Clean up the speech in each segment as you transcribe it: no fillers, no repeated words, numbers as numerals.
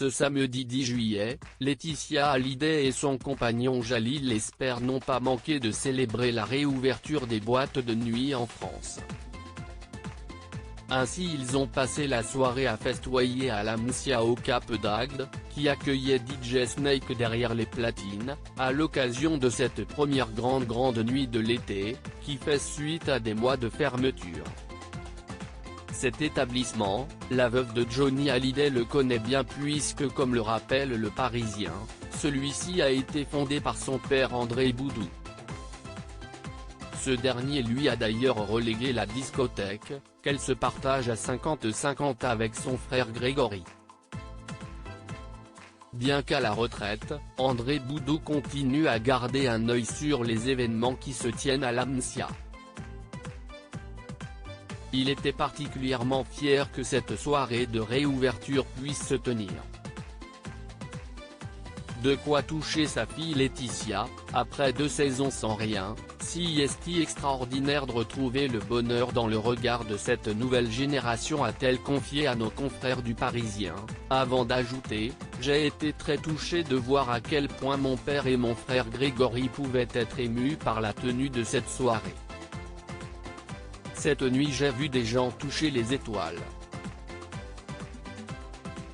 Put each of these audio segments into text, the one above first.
Ce samedi 10 juillet, Laetitia Hallyday et son compagnon Jalil Lesper n'ont pas manqué de célébrer la réouverture des boîtes de nuit en France. Ainsi ils ont passé la soirée à festoyer à la Moussia au Cap d'Agde, qui accueillait DJ Snake derrière les platines, à l'occasion de cette première grande nuit de l'été, qui fait suite à des mois de fermeture. Cet établissement, la veuve de Johnny Hallyday le connaît bien puisque comme le rappelle Le Parisien, celui-ci a été fondé par son père André Boudou. Ce dernier lui a d'ailleurs relégué la discothèque, qu'elle se partage à 50-50 avec son frère Grégory. Bien qu'à la retraite, André Boudou continue à garder un œil sur les événements qui se tiennent à la Moussia. Il était particulièrement fier que cette soirée de réouverture puisse se tenir. De quoi toucher sa fille Laetitia, après 2 saisons sans rien, si est extraordinaire de retrouver le bonheur dans le regard de cette nouvelle génération, a-t-elle confié à nos confrères du Parisien, avant d'ajouter « J'ai été très touché de voir à quel point mon père et mon frère Grégory pouvaient être émus par la tenue de cette soirée. Cette nuit j'ai vu des gens toucher les étoiles. »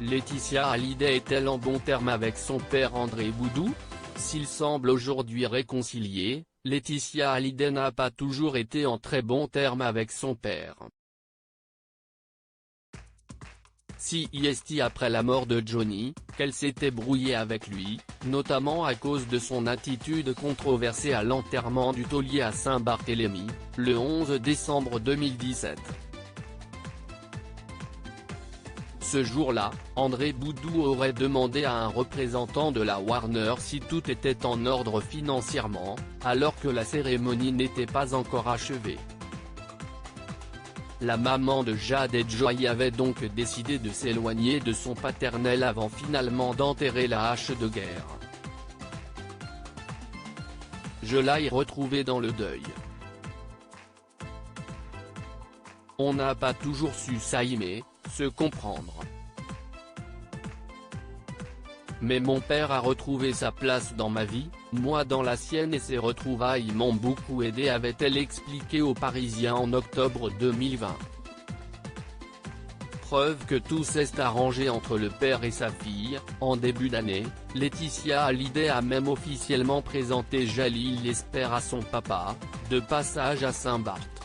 Laetitia Hallyday est-elle en bon terme avec son père André Boudou? S'ils semblent aujourd'hui réconciliés, Laetitia Hallyday n'a pas toujours été en très bon terme avec son père. Si après la mort de Johnny, qu'elle s'était brouillée avec lui, notamment à cause de son attitude controversée à l'enterrement du taulier à Saint-Barthélemy, le 11 décembre 2017. Ce jour-là, André Boudou aurait demandé à un représentant de la Warner si tout était en ordre financièrement, alors que la cérémonie n'était pas encore achevée. La maman de Jade et Joy avait donc décidé de s'éloigner de son paternel avant finalement d'enterrer la hache de guerre. Je l'ai retrouvée dans le deuil. On n'a pas toujours su s'aimer, se comprendre. Mais mon père a retrouvé sa place dans ma vie, moi dans la sienne et ces retrouvailles m'ont beaucoup aidé, avait-elle expliqué au Parisien en octobre 2020. Preuve que tout s'est arrangé entre le père et sa fille. En début d'année, Laetitia Hallyday a même officiellement présenté Jalil Lesper à son papa, de passage à Saint-Barth.